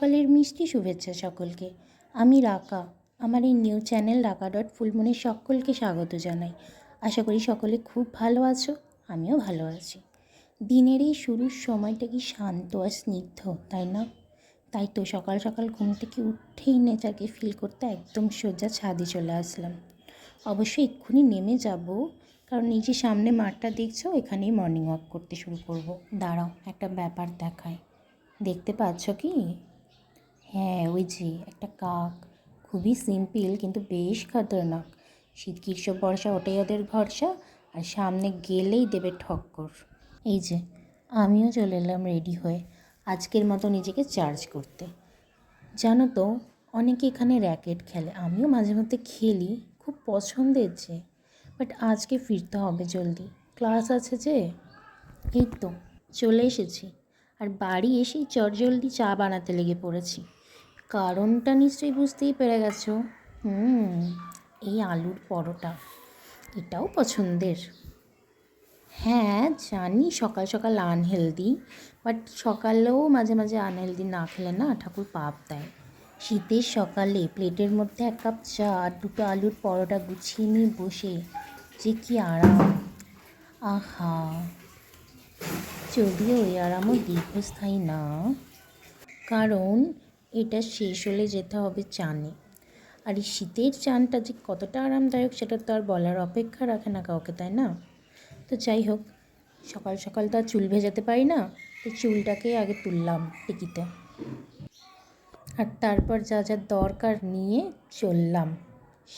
সকালের মিষ্টি শুভেচ্ছা সকলকে। আমি রাকা। আমার এই নিউ চ্যানেল রাকা.ফুলমনির সকলকে স্বাগত জানাই। আশা করি সকলে খুব ভালো আছো, আমিও ভালো আছি। দিনের এই শুরুর সময়টা কি শান্ত আর স্নিগ্ধ, তাই না? তাই তো সকাল সকাল ঘুম থেকে উঠেই নেচারকে ফিল করতে একদম সোজা ছাদে চলে আসলাম। অবশ্যই এক্ষুনি নেমে যাব, কারণ এই যে সামনে মাঠটা দেখছো, এখানেই মর্নিং ওয়াক করতে শুরু করব। দাঁড়াও, একটা ব্যাপার দেখায়। দেখতে পাচ্ছ কি? হ্যাঁ, ওই যে একটা কাক। খুবই সিম্পল কিন্তু বেশ খতরনাক। শীত গ্রীষ্ম বর্ষা ওটাই ওদের ভরসা, আর সামনে গেলেই দেবে ঠক্কর। এই যে আমিও চলে এলাম রেডি হয়ে, আজকের মতো নিজেকে চার্জ করতে। জানো তো, অনেকে এখানে র্যাকেট খেলে, আমিও মাঝে মধ্যে খেলি, খুব পছন্দের যে। বাট আজকে ফিরতে হবে জলদি, ক্লাস আছে যে। এই তো চলে এসেছি, আর বাড়ি এসেই চটজলদি চা বানাতে লেগে পড়েছি। কারণটা নিশ্চয়ই বুঝতেই পেরে গেছো। এই আলুর পরোটা, এটাও পছন্দের। হ্যাঁ জানি সকাল সকাল আনহেলদি, বাট সকালেও মাঝে মাঝে আনহেলদি না খেলে না ঠাকুর পাপ দেয়। শীতের সকালে প্লেটের মধ্যে 1 কাপ চা আর 2টো আলুর পরোটা গুছিয়ে নিয়ে বসে যে কি আরাম! আহা! যদিও এই আরামও দীর্ঘস্থায়ী না, কারণ এটা শেষ হলে যেতে হবে চানে। আর এই শীতের চানটা যে কতটা আরামদায়ক সেটা তো আর বলার অপেক্ষা রাখে না কাউকে, তাই না? তো যাই হোক, সকাল সকাল তো আর চুল ভেজাতে পারি না, তো চুলটাকে আগে তুললাম টিকিতে, আর তারপর যা যা দরকার নিয়ে চললাম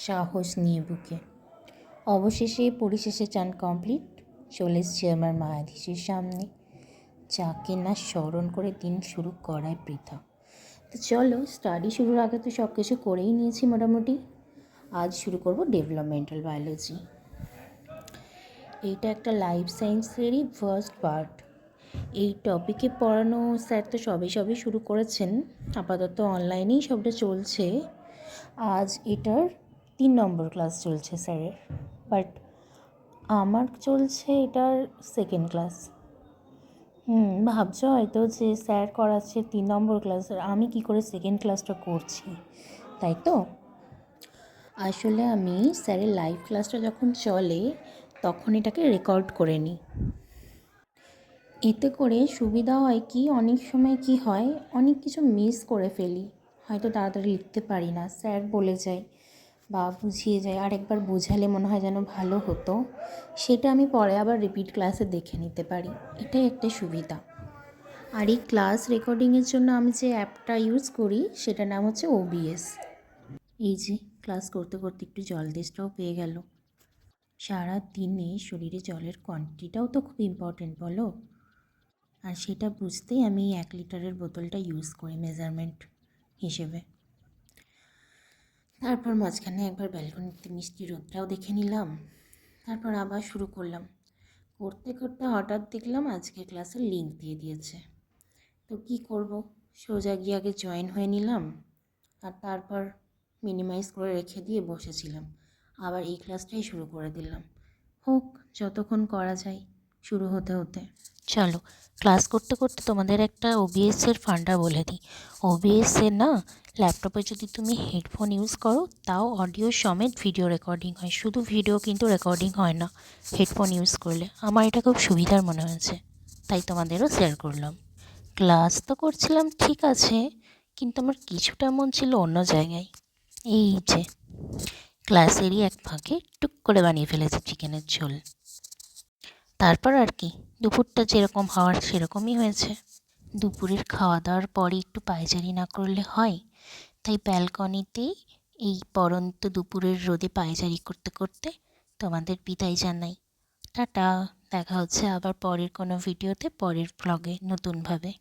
সাহস নিয়ে বুকে। অবশেষে পরিশেষে চান কমপ্লিট, চলে এসছি আমার মায়াধীশের সামনে, যাকে না স্মরণ করে দিন শুরু করায় বৃথা। তো চলো, স্টাডি শুরুর আগে তো সব কিছু করেই নিয়েছি মোটামুটি। আজ শুরু করব ডেভেলপমেন্টাল বায়োলজি। এইটা একটা লাইফ সায়েন্সেরই ফার্স্ট পার্ট। এই টপিকে পড়ানো স্যার তো সবে শুরু করেছেন, আপাতত অনলাইনেই সবটা চলছে। আজ এটার 3 নম্বর ক্লাস চলছে স্যারের, বাট আমার চলছে এটার 2nd ক্লাস। ভাবছো হয়তো যে স্যার করাচ্ছে 3 নম্বর ক্লাস, আর আমি কী করে 2nd ক্লাসটা করছি, তাই তো? আসলে আমি স্যারের লাইভ ক্লাসটা যখন চলে তখন এটাকে রেকর্ড করে নিই। এতে করে সুবিধা হয় কি, অনেক সময় কি হয়, অনেক কিছু মিস করে ফেলি, হয়তো তাড়াতাড়ি লিখতে পারি না, স্যার বলে যায় বা বুঝিয়ে যায়, আর একবার বোঝালে মনে হয় যেন ভালো হতো, সেটা আমি পরে আবার রিপিট ক্লাসে দেখে নিতে পারি। এটাই একটা সুবিধা। আর এই ক্লাস রেকর্ডিংয়ের জন্য আমি যে অ্যাপটা ইউজ করি সেটার নাম হচ্ছে OBS। এই যে ক্লাস করতে করতে একটু জল তেষ্টাও পেয়ে গেল। সারা দিনে শরীরে জলের কোয়ান্টিটিটাও তো খুব ইম্পর্টেন্ট, বলো? আর সেটা বুঝতেই আমি 1 লিটারের বোতলটা ইউজ করি মেজারমেন্ট হিসেবে। তারপর মাঝখানে একবার ব্যালকনিতে মিষ্টি রোদটাও দেখে নিলাম, তারপর আবার শুরু করলাম। করতে করতে হঠাৎ দেখলাম আজকের ক্লাসের লিঙ্ক দিয়ে দিয়েছে। তো কি করব, সোজা গিয়ে আগে জয়েন হয়ে নিলাম, আর তারপর মিনিমাইজ করে রেখে দিয়ে বসেছিলাম। আবার এই ক্লাসটাই শুরু করে দিলাম। হোক, যতক্ষণ করা যায়, শুরু হতে হতে। চলো, ক্লাস করতে করতে তোমাদের একটা OBS-এর ফান্ডা বলে দিই। OBS-এ না, ল্যাপটপে যদি তুমি হেডফোন ইউজ করো তাও অডিও সমেত ভিডিও রেকর্ডিং হয়, শুধু ভিডিও কিন্তু রেকর্ডিং হয় না হেডফোন ইউজ করলে। আমার এটা খুব সুবিধার মনে হয়েছে, তাই তোমাদেরও শেয়ার করলাম। ক্লাস তো করছিলাম ঠিক আছে, কিন্তু আমার কিছুটা মন ছিল অন্য জায়গায়। এই যে ক্লাসেরই এক ফাঁকে টুক করে বানিয়ে ফেলেছে চিকেনের ঝোল। তারপর আর কি, দুপুরটা যেরকম হওয়ার সেরকমই হয়েছে। দুপুরের খাওয়া দাওয়ার পরে একটু পায়চারি না করলে হয়, তাই ব্যালকনিতেই এই পরন্ত দুপুরের রোদে পায়চারি করতে করতে তোমাদের বিদায় জানাই। টাটা, দেখা হচ্ছে আবার পরের কোনো ভিডিওতে, পরের ব্লগে নতুনভাবে।